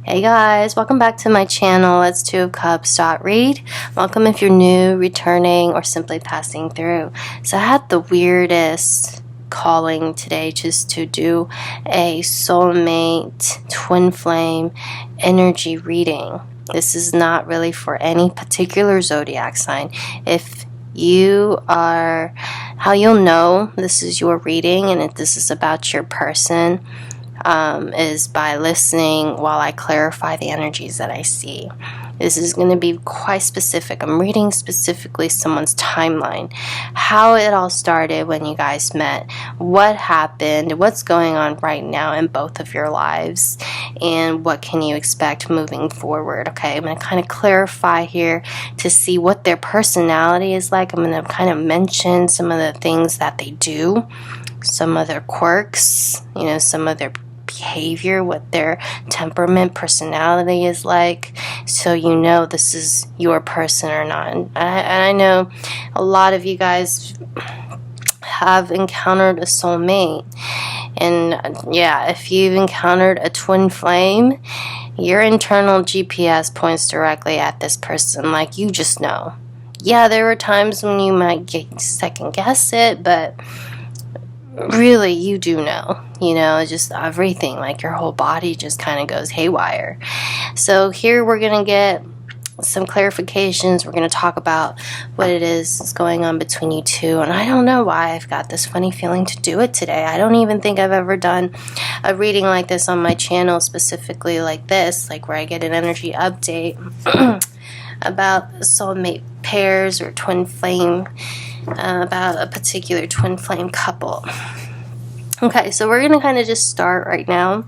Hey guys, welcome back to my channel. It's twofcups.read. Welcome if you're new, returning, or simply passing through. So I had the weirdest calling today just to do a soulmate twin flame energy reading. This is not really for any particular zodiac sign. If you are, how you'll know this is your reading and if this is about your person, is by listening while I clarify the energies that I see. This is going to be quite specific. I'm reading specifically someone's timeline, how it all started when you guys met, what happened, what's going on right now in both of your lives, and what can you expect moving forward. Okay, I'm going to kind of clarify here to see what their personality is like. I'm going to kind of mention some of the things that they do, some of their quirks, some of their behavior, what their temperament, personality is like, so you know this is your person or not. And I know a lot of you guys have encountered a soulmate, and yeah, if you've encountered a twin flame, your internal GPS points directly at this person, like you just know. Yeah, there were times when you might second guess it, but really you do know, just everything, like your whole body just kind of goes haywire. So here we're going to get some clarifications. We're going to talk about what it is going on between you two, and I don't know why I've got this funny feeling to do it today. I don't even think I've ever done a reading like this on my channel, specifically like this, like where I get an energy update about soulmate pairs or twin flame, about a particular twin flame couple. Okay, so we're going to kind of just start right now.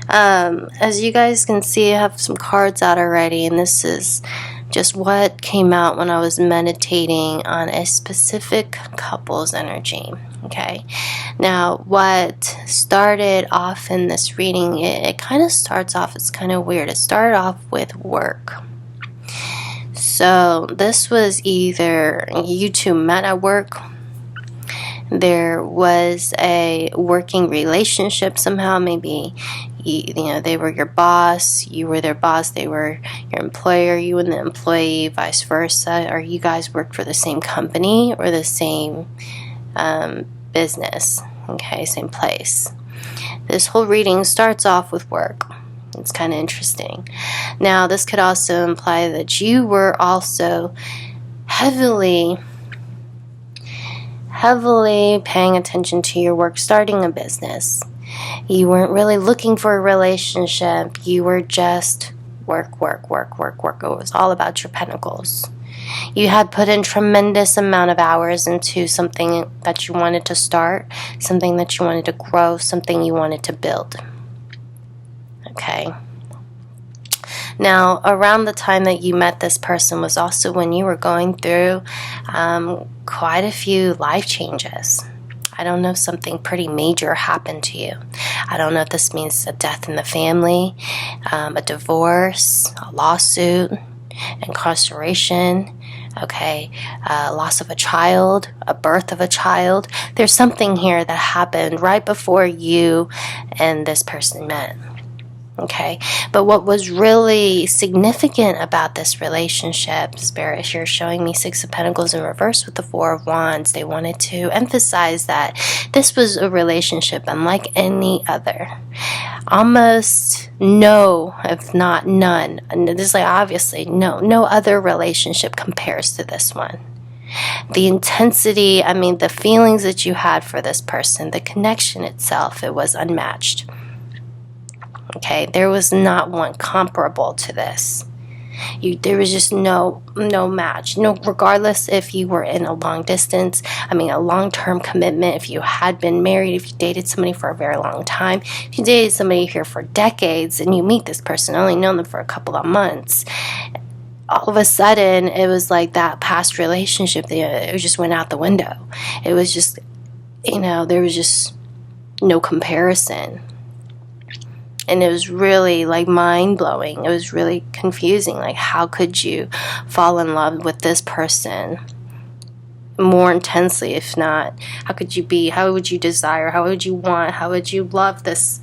As you guys can see, I have some cards out already, and this is just what came out when I was meditating on a specific couple's energy. Okay, now what started off in this reading, it kind of starts off, it's kind of weird. It started off with work. So this was either you two met at work, there was a working relationship somehow, maybe they were your boss, you were their boss, they were your employer, you and the employee, vice versa, or you guys worked for the same company or the same business, okay, same place. This whole reading starts off with work. It's kind of interesting. Now, this could also imply that you were also heavily paying attention to your work, starting a business. You weren't really looking for a relationship. You were just work. It was all about your pentacles. You had put in tremendous amount of hours into something that you wanted to start, something that you wanted to grow, something you wanted to build. Okay. Now, around the time that you met this person was also when you were going through quite a few life changes. I don't know if something pretty major happened to you. I don't know if this means a death in the family, a divorce, a lawsuit, incarceration, okay, loss of a child, a birth of a child. There's something here that happened right before you and this person met. Okay, but what was really significant about this relationship, Spirit, you're showing me Six of Pentacles in reverse with the Four of Wands. They wanted to emphasize that this was a relationship unlike any other. Almost no, if not none. And this is like obviously no other relationship compares to this one. The intensity, the feelings that you had for this person, the connection itself, it was unmatched. Okay, there was not one comparable to this. There was just no match. No, regardless if you were in a long distance, a long-term commitment, if you had been married, if you dated somebody for a very long time, if you dated somebody here for decades and you meet this person, only known them for a couple of months, all of a sudden it was like that past relationship, it just went out the window. It was just, there was just no comparison. And it was really like mind-blowing. It was really confusing. Like, how could you fall in love with this person more intensely? If not, how would you desire, how would you want, how would you love this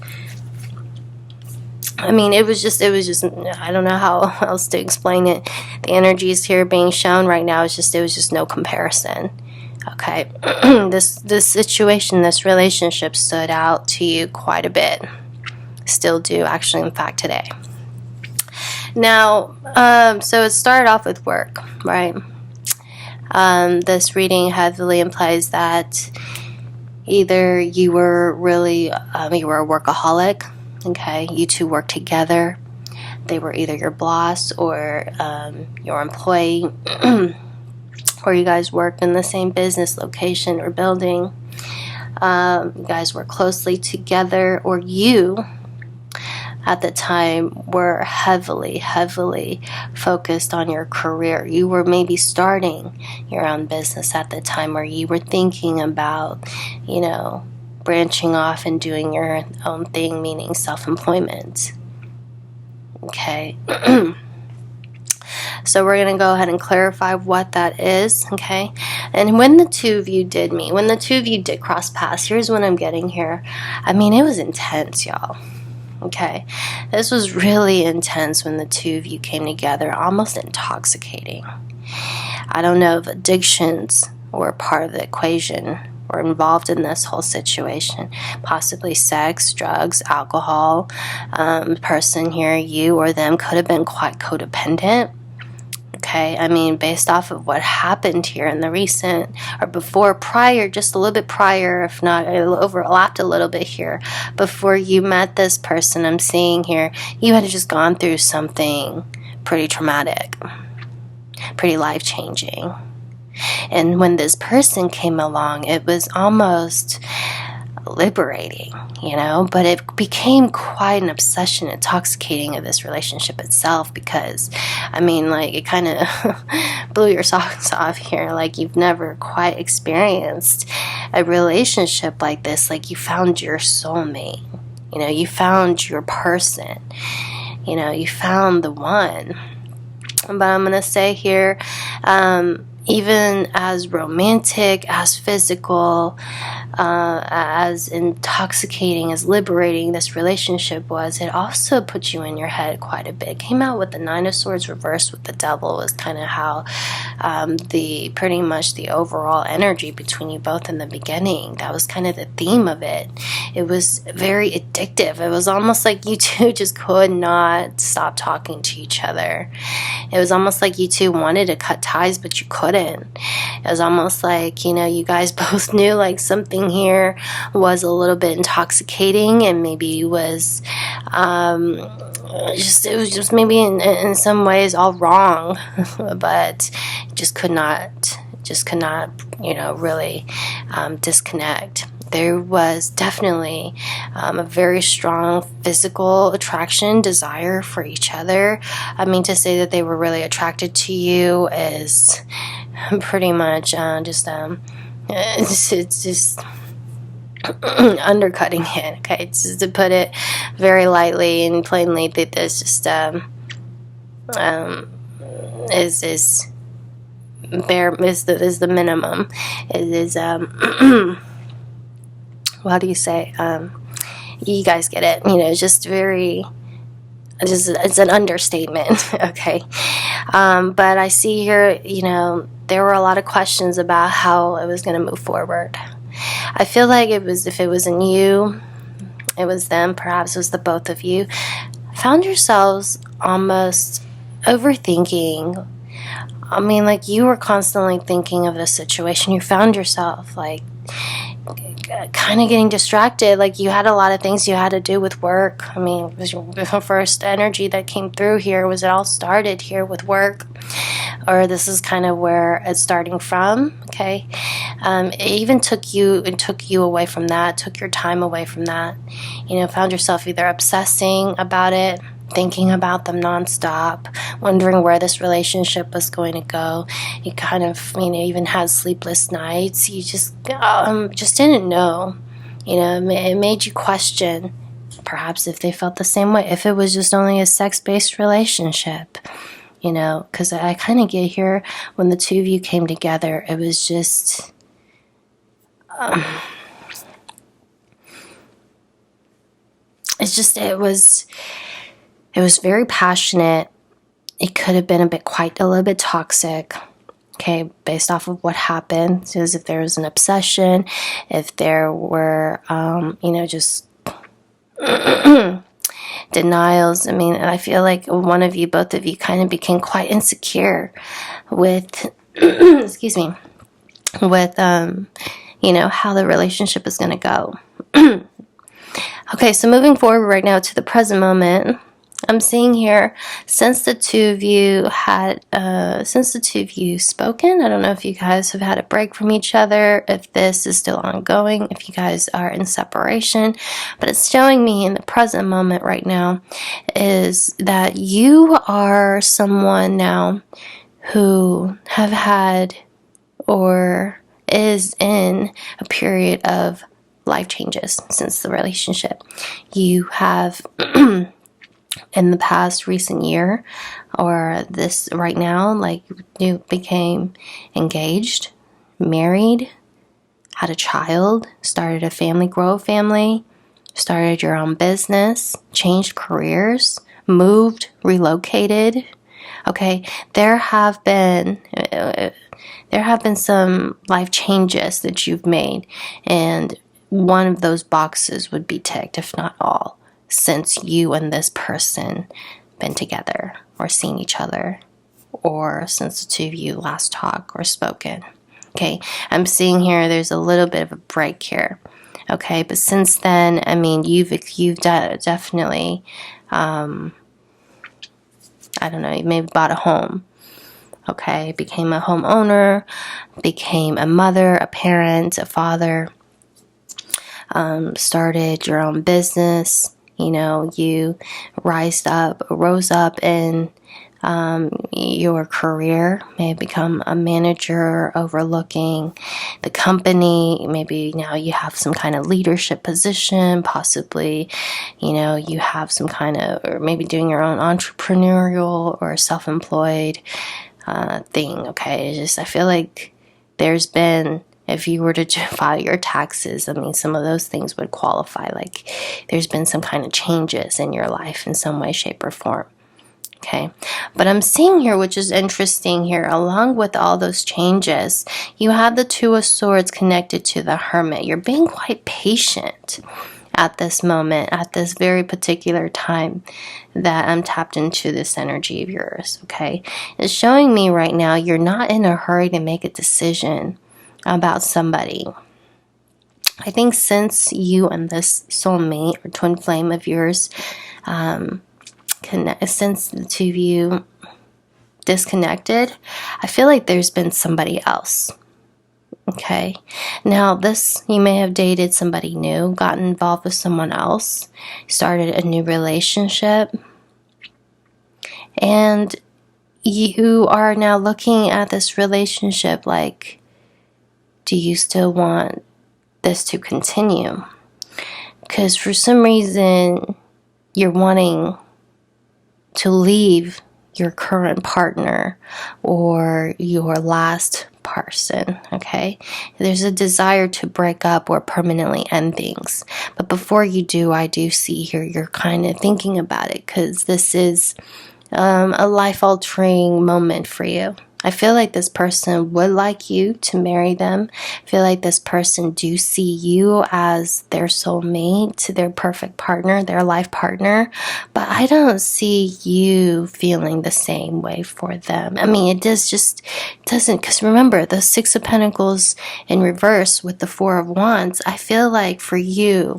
I mean, it was just, I don't know how else to explain it. The energies here being shown right now is just, it was just no comparison. Okay. This situation, this relationship stood out to you quite a bit. Still do, actually, in fact, today. Now, so it started off with work, right? This reading heavily implies that either you were really, you were a workaholic, okay? You two worked together. They were either your boss or your employee, or you guys worked in the same business location or building. You guys were closely together, or you at the time were heavily focused on your career. You were maybe starting your own business at the time, or you were thinking about, you know, branching off and doing your own thing, meaning self-employment. Okay. So we're going to go ahead and clarify what that is, okay? And when the two of you did meet, when the two of you did cross paths, here's what I'm getting here. I mean, it was intense, y'all. Okay, this was really intense when the two of you came together, almost intoxicating. I don't know if addictions were part of the equation or involved in this whole situation. Possibly sex, drugs, alcohol. Person here, you or them, could have been quite codependent. Okay, I mean, based off of what happened here in the recent, or before, prior, just a little bit prior, if not, it overlapped a little bit here. Before you met this person I'm seeing here, you had just gone through something pretty traumatic, pretty life-changing. And when this person came along, it was almost liberating, you know, but it became quite an obsession, intoxicating of this relationship itself, because I mean, like, it kind of blew your socks off here. Like, you've never quite experienced a relationship like this. Like, you found your soulmate, you know, you found your person, you know, you found the one. But I'm going to say here, even as romantic, as physical, as intoxicating, as liberating this relationship was, it also put you in your head quite a bit. It came out with the Nine of Swords reversed with the Devil, was kind of how pretty much the overall energy between you both in the beginning. That was kind of the theme of it. It was very addictive. It was almost like you two just could not stop talking to each other. It was almost like you two wanted to cut ties, but you couldn't. It was almost like, you know, you guys both knew like something here was a little bit intoxicating, and maybe was it was just maybe in some ways all wrong, but just could not, you know, really disconnect. There was definitely a very strong physical attraction, desire for each other. I mean, to say that they were really attracted to you is pretty much it's just undercutting it. Okay, just to put it very lightly and plainly, that this just is the minimum. It is how do you say, you guys get it, you know, it's just very, it's an understatement. Okay. But I see here, you know, there were a lot of questions about how it was going to move forward. I feel like if it wasn't you, it was them, perhaps it was the both of you, found yourselves almost overthinking. I mean, like, you were constantly thinking of the situation. You found yourself like kind of getting distracted. Like, you had a lot of things you had to do with work. I mean, it was your first energy that came through here. Was it all started here with work? Or this is kind of where it's starting from, okay? It even took you away from that, took your time away from that. You know, found yourself either obsessing about it, thinking about them nonstop, wondering where this relationship was going to go. You kind of, you know, even had sleepless nights. You just didn't know. You know, it made you question perhaps if they felt the same way, if it was just only a sex-based relationship. You know, because I kind of get here when the two of you came together, it was just it was It was very passionate. It could have been quite a little bit toxic. Okay, based off of what happened, because if there was an obsession, if there were, just denials. I mean, I feel like both of you kind of became quite insecure with, excuse me, with, how the relationship is going to go. Okay, so moving forward right now to the present moment, I'm seeing here, since the two of you spoken, I don't know if you guys have had a break from each other, if this is still ongoing, if you guys are in separation, but it's showing me in the present moment right now is that you are someone now who have had or is in a period of life changes since the relationship. You have in the past recent year or this right now, like you became engaged, married, had a child, started a family, grow a family, started your own business, changed careers, moved, relocated. Okay, there have been some life changes that you've made, and one of those boxes would be ticked, if not all, since you and this person been together or seen each other, or since the two of you last talked or spoken. Okay, I'm seeing here there's a little bit of a break here. Okay, but since then, I mean, you've definitely, I don't know, you maybe bought a home. Okay, became a homeowner, became a mother, a parent, a father, started your own business. You rose up in your career, may become a manager overlooking the company. Maybe now you have some kind of leadership position, possibly, you have some kind of, or maybe doing your own entrepreneurial or self-employed thing. Okay, it's just, I feel like there's been, if you were to file your taxes, I mean, some of those things would qualify. Like, there's been some kind of changes in your life in some way, shape, or form. Okay, but I'm seeing here, which is interesting here, along with all those changes, you have the Two of Swords connected to the Hermit. You're being quite patient at this moment, at this very particular time that I'm tapped into this energy of yours. Okay, it's showing me right now you're not in a hurry to make a decision about somebody. I think since you and this soulmate or twin flame of yours, since the two of you disconnected, I feel like there's been somebody else. Okay, now this, you may have dated somebody new, gotten involved with someone else, started a new relationship, and you are now looking at this relationship like, do you still want this to continue? Because for some reason, you're wanting to leave your current partner or your last person, okay? There's a desire to break up or permanently end things. But before you do, I do see here you're kind of thinking about it, because this is a life-altering moment for you. I feel like this person would like you to marry them. I feel like this person do see you as their soulmate, their perfect partner, their life partner. But I don't see you feeling the same way for them. I mean, it doesn't, because remember, the Six of Pentacles in reverse with the Four of Wands, I feel like for you,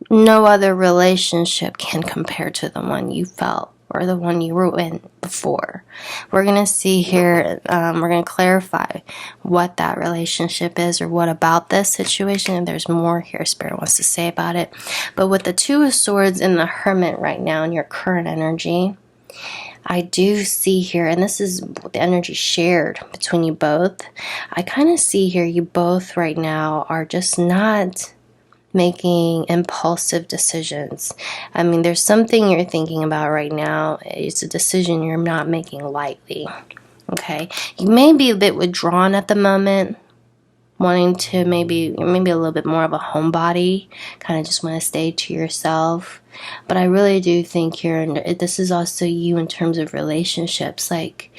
no other relationship can compare to the one you felt or the one you were in before. We're going to see here, we're going to clarify what that relationship is or what about this situation. And there's more here Spirit wants to say about it. But with the Two of Swords and the Hermit right now in your current energy, I do see here, and this is the energy shared between you both, I kind of see here you both right now are just not making impulsive decisions. I mean, there's something you're thinking about right now. It's a decision you're not making lightly. Okay? You may be a bit withdrawn at the moment. wanting to maybe a little bit more of a homebody, kind of just want to stay to yourself. But I really do think here, this is also you in terms of relationships. Like,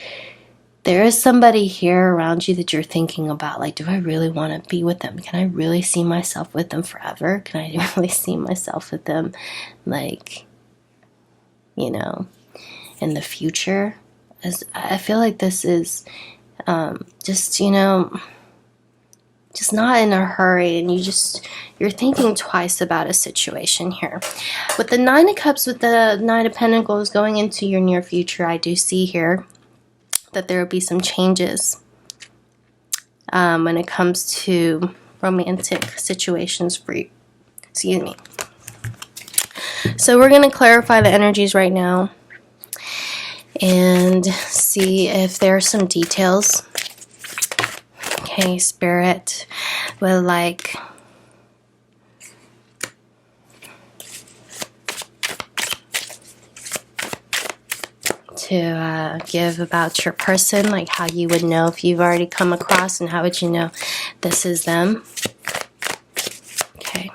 there is somebody here around you that you're thinking about, like, do I really want to be with them? Can I really see myself with them forever? Can I really see myself with them, like, you know, in the future? As I feel like this is just, you know, just not in a hurry, and you're thinking twice about a situation here. With the Nine of Cups, with the Nine of Pentacles going into your near future, I do see here that there will be some changes when it comes to romantic situations for you. Excuse me. So we're going to clarify the energies right now and see if there are some details. Okay, Spirit would like to give about your person, like how you would know if you've already come across, and how would you know this is them. Okay.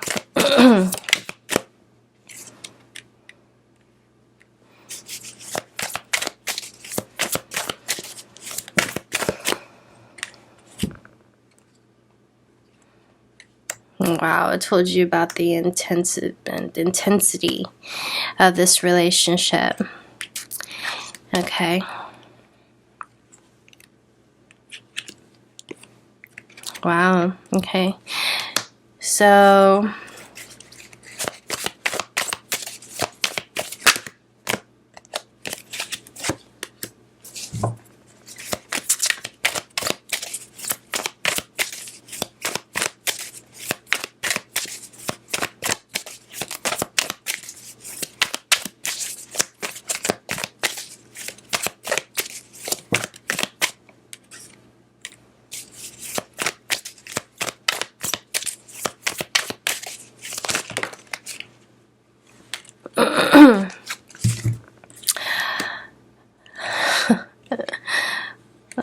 Wow, I told you about the intensity of this relationship. Okay. Wow, okay. So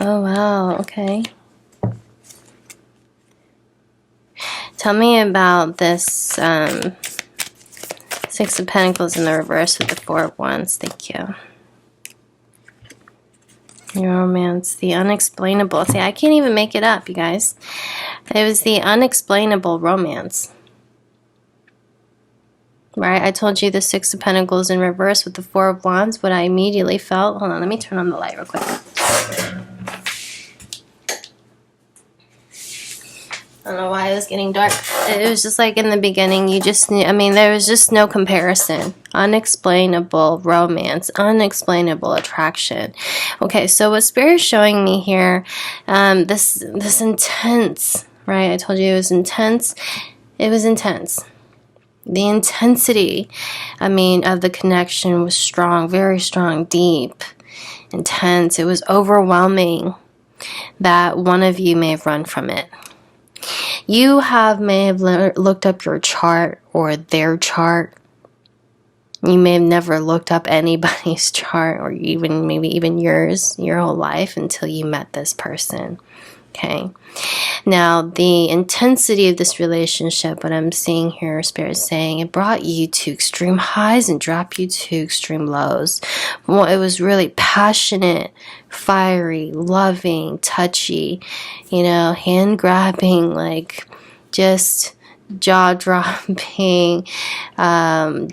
oh wow, okay. Tell me about this Six of Pentacles in the reverse with the Four of Wands. Thank you. Your romance, the unexplainable. See, I can't even make it up, you guys. It was the unexplainable romance. Right? I told you the Six of Pentacles in reverse with the Four of Wands. What I immediately felt. Hold on, let me turn on the light real quick. I don't know why it was getting dark. It was just like in the beginning, you just knew, I mean, there was just no comparison. Unexplainable romance, unexplainable attraction. Okay, so what Spirit's showing me here, this intense, right? I told you it was intense. It was intense. The intensity, I mean, of the connection was strong, very strong, deep, intense. It was overwhelming that one of you may have run from it. You may have looked up your chart or their chart. You may have never looked up anybody's chart, or maybe even yours, your whole life, until you met this person. Okay. Now, the intensity of this relationship, what I'm seeing here, Spirit is saying, it brought you to extreme highs and dropped you to extreme lows. Well, it was really passionate, fiery, loving, touchy, you know, hand grabbing, like just jaw-dropping,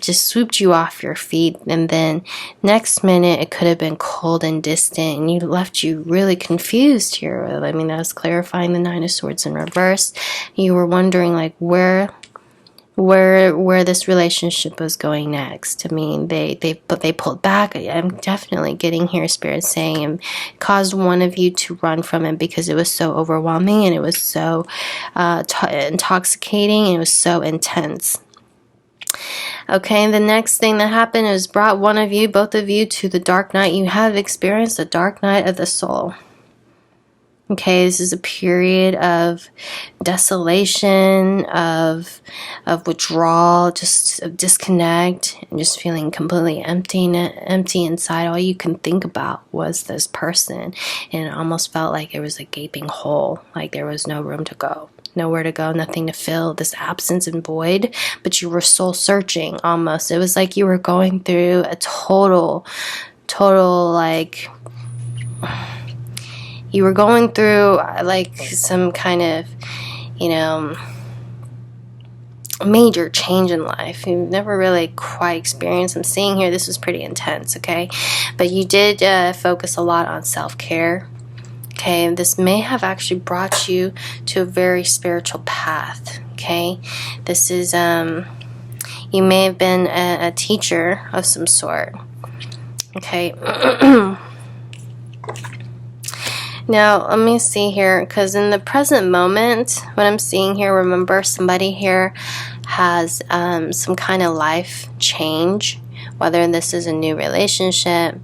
just swooped you off your feet, and then next minute it could have been cold and distant, and left you really confused here. I mean, that was clarifying the Nine of Swords in reverse. You were wondering, like, where this relationship was going next. I mean, they pulled back. I'm definitely getting here, Spirit saying, and caused one of you to run from it because it was so overwhelming, and it was so intoxicating, and it was so intense. Okay, the next thing that happened is brought one of you, both of you, to the dark night. You have experienced the dark night of the soul. Okay, this is a period of desolation, of withdrawal, just of disconnect, and just feeling completely empty inside. All you can think about was this person, and it almost felt like it was a gaping hole, like there was no room to go. nowhere to go, nothing to fill, this absence and void, but you were soul searching almost. It was like you were going through a total like, you were going through like some kind of, you know, major change in life. You've never really quite experienced. I'm seeing here this was pretty intense, okay? But you did focus a lot on self-care. Okay, this may have actually brought you to a very spiritual path. Okay, this is you may have been a teacher of some sort. Okay. Now, let me see here, because in the present moment, what I'm seeing here, remember, somebody here has some kind of life change, whether this is a new relationship,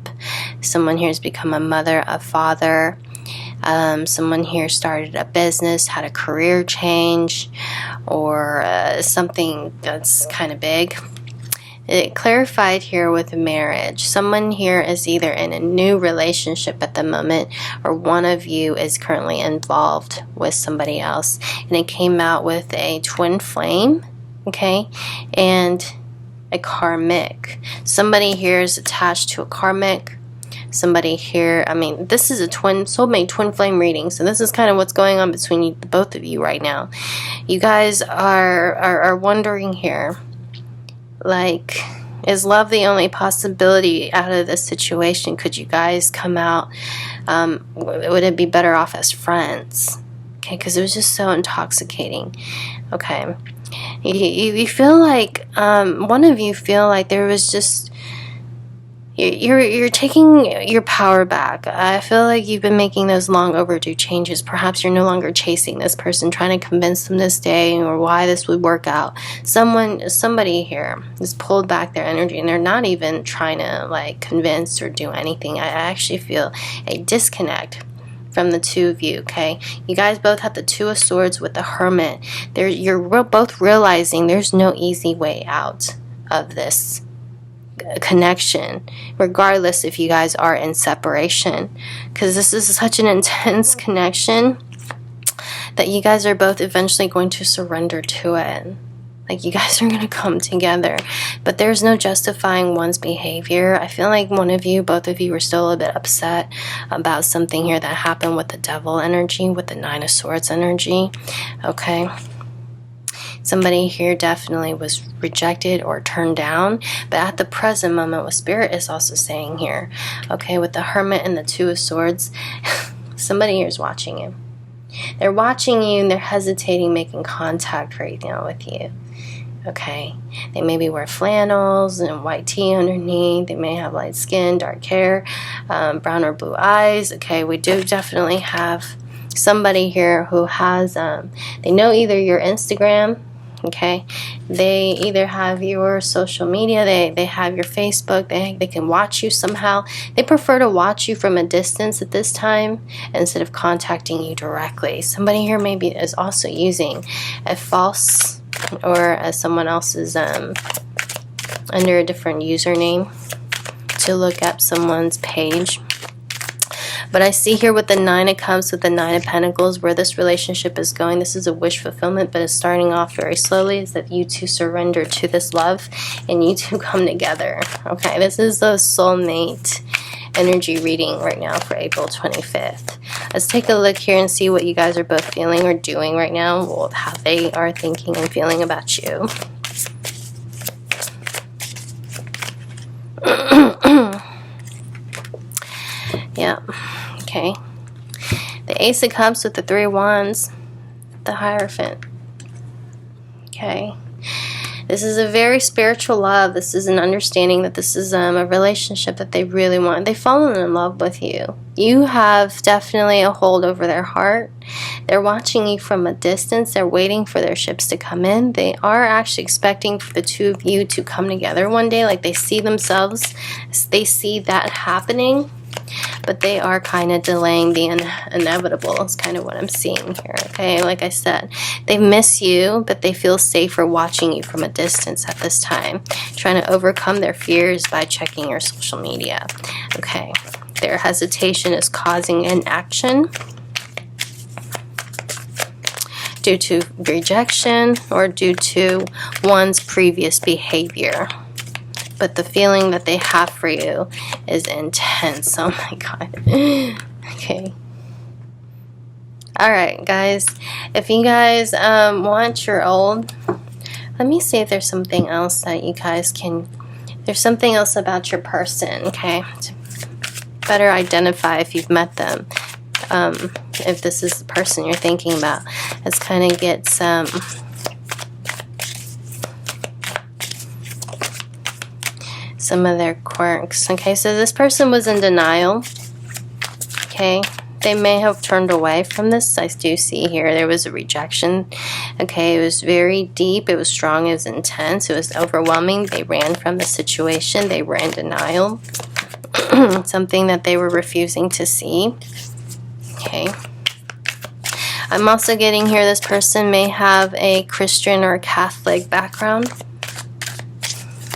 someone here has become a mother, a father, someone here started a business, had a career change, or something that's kind of big. It clarified here with marriage. Someone here is either in a new relationship at the moment, or one of you is currently involved with somebody else. And it came out with a twin flame, okay, and a karmic. Somebody here is attached to a karmic. Somebody here, I mean, this is a soulmate twin flame reading, so this is kind of what's going on between you, both of you right now. You guys are wondering here, like, is love the only possibility out of this situation? Could you guys come out, would it be better off as friends? Okay, because it was just so intoxicating. Okay, you feel like, one of you feel like there was just, you're taking your power back. I feel like you've been making those long overdue changes. Perhaps you're no longer chasing this person, trying to convince them to stay or why this would work out. Somebody here has pulled back their energy, and they're not even trying to like convince or do anything. I actually feel a disconnect from the two of you, okay? You guys both have the Two of Swords with the Hermit. You're both realizing there's no easy way out of this connection, regardless if you guys are in separation, because this is such an intense connection that you guys are both eventually going to surrender to it. Like, you guys are going to come together, but there's no justifying one's behavior. I feel like both of you were still a bit upset about something here that happened with the Devil energy, with the Nine of Swords energy, okay? Somebody here definitely was rejected or turned down, but at the present moment, what Spirit is also saying here, okay, with the Hermit and the Two of Swords, somebody here is watching you. They're watching you, and they're hesitating making contact right now with you, okay? They maybe wear flannels and white tee underneath. They may have light skin, dark hair, brown or blue eyes, okay? We do definitely have somebody here who has, they know either your Instagram, okay, they either have your social media, they have your Facebook, they can watch you somehow. They prefer to watch you from a distance at this time instead of contacting you directly. Somebody here maybe is also using a false or as someone else's under a different username to look up someone's page. But I see here with the Nine of Cups, with the Nine of Pentacles, where this relationship is going. This is a wish fulfillment, but it's starting off very slowly. Is that you two surrender to this love and you two come together. Okay, this is the soulmate energy reading right now for April 25th. Let's take a look here and see what you guys are both feeling or doing right now. Well, how they are thinking and feeling about you. Yeah. Okay. The Ace of Cups with the Three of Wands, the Hierophant. Okay. This is a very spiritual love. This is an understanding that this is a relationship that they really want. They've fallen in love with you. You have definitely a hold over their heart. They're watching you from a distance. They're waiting for their ships to come in. They are actually expecting for the two of you to come together one day. Like, they see themselves. They see that happening. But they are kind of delaying the inevitable. It's kind of what I'm seeing here, okay? Like I said, they miss you, but they feel safer watching you from a distance at this time, trying to overcome their fears by checking your social media, okay? Their hesitation is causing inaction due to rejection or due to one's previous behavior. But the feeling that they have for you is intense. Oh my God. Okay. Alright, guys. If you guys want your old... Let me see if there's something else that you guys can... There's something else about your person, okay? To better identify if you've met them. If this is the person you're thinking about. Let's kind of get some of their quirks. Okay, so this person was in denial. Okay, they may have turned away from this. I do see here there was a rejection. Okay, it was very deep, it was strong, it was intense, it was overwhelming. They ran from the situation, they were in denial. Something that they were refusing to see. Okay. I'm also getting here this person may have a Christian or a Catholic background.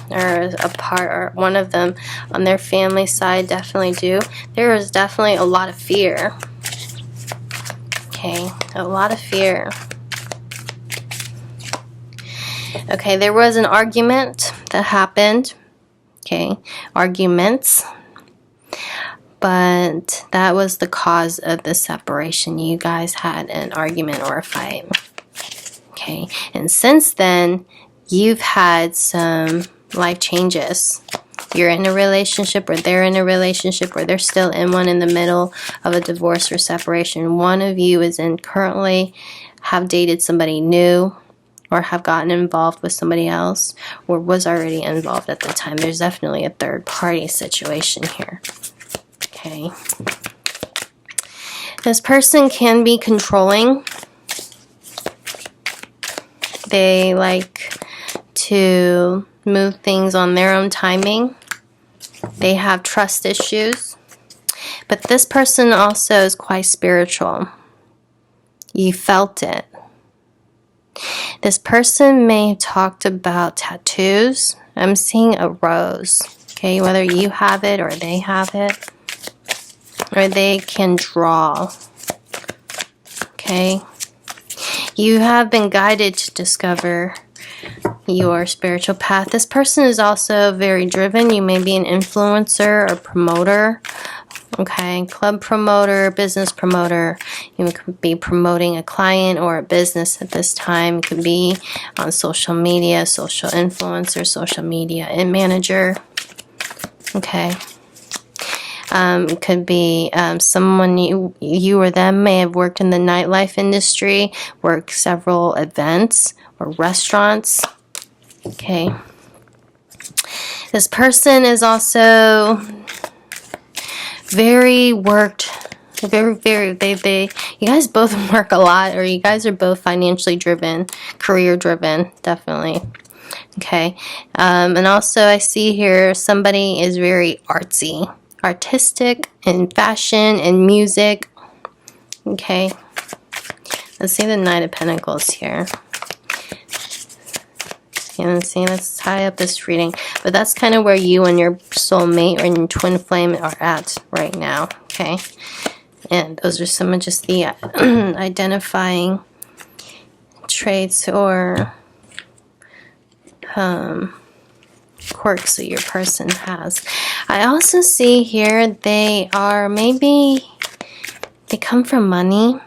Or a part, or one of them on their family side definitely do. There is definitely a lot of fear. Okay, a lot of fear. Okay, there was an argument that happened. Okay, arguments. But that was the cause of the separation. You guys had an argument or a fight. Okay, and since then, you've had some life changes. You're in a relationship, or they're in a relationship, or they're still in one in the middle of a divorce or separation. One of you is in currently have dated somebody new, or have gotten involved with somebody else, or was already involved at the time. There's definitely a third party situation here. Okay. This person can be controlling. They like to move things on their own timing. They have trust issues. But this person also is quite spiritual. You felt it. This person may have talked about tattoos. I'm seeing a rose. Okay, whether you have it or they have it. Or they can draw. Okay. You have been guided to discover your spiritual path. This person is also very driven. You may be an influencer or promoter. Okay, club promoter, business promoter. You could be promoting a client or a business at this time. It could be on social media, social influencer, social media and manager. Okay. It could be someone you or them may have worked in the nightlife industry, worked several events or restaurants. Okay. This person is also very worked, you guys both work a lot, or you guys are both financially driven, career driven, definitely. Okay. And also I see here somebody is very artsy, artistic in fashion and music. Okay. Let's see the Knight of Pentacles here. And let's see, let's tie up this reading. But that's kind of where you and your soulmate or your twin flame are at right now. Okay. And those are some of just the identifying traits or quirks that your person has. I also see here they are they come from money.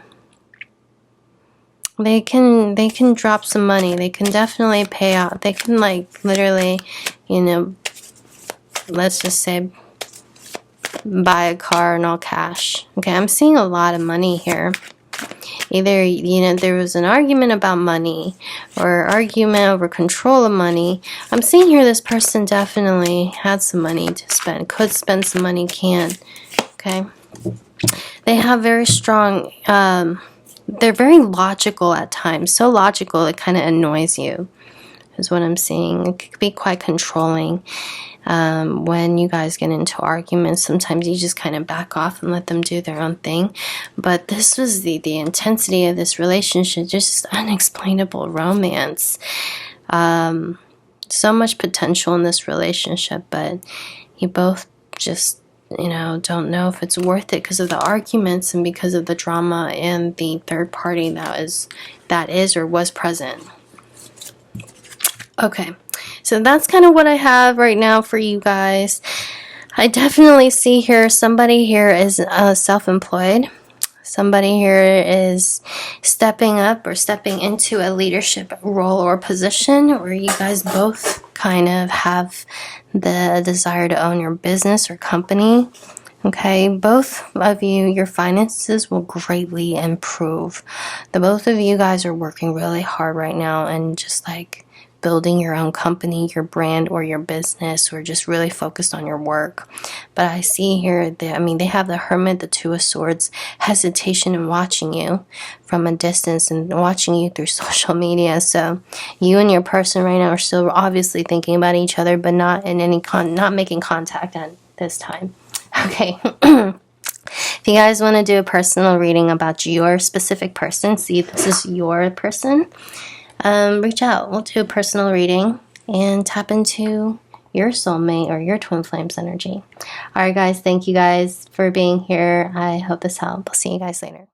They can drop some money. They can definitely pay out. They can like literally, you know, let's just say buy a car in all cash. Okay, I'm seeing a lot of money here. Either, you know, there was an argument about money or argument over control of money. I'm seeing here this person definitely had some money to spend, could spend some money, can. Okay. They have very strong, they're very logical at times. So logical it kind of annoys you is what I'm seeing. It could be quite controlling. When you guys get into arguments, sometimes you just kind of back off and let them do their own thing. But this was the intensity of this relationship, just unexplainable romance. So much potential in this relationship, but you both just you know, don't know if it's worth it because of the arguments and because of the drama and the third party that is or was present. Okay, so that's kind of what I have right now for you guys. I definitely see here somebody here is self-employed. Somebody here is stepping up or stepping into a leadership role or position, or you guys both kind of have the desire to own your business or company. Okay, both of you, your finances will greatly improve. The both of you guys are working really hard right now and just like building your own company, your brand, or your business, or just really focused on your work. But I see here that, they have the Hermit, the Two of Swords, hesitation in watching you from a distance and watching you through social media. So you and your person right now are still obviously thinking about each other, but not in any not making contact at this time. Okay. If you guys want to do a personal reading about your specific person, see if this is your person, reach out. We'll do a personal reading and tap into your soulmate or your twin flames energy. Alright guys, thank you guys for being here. I hope this helped. I'll see you guys later.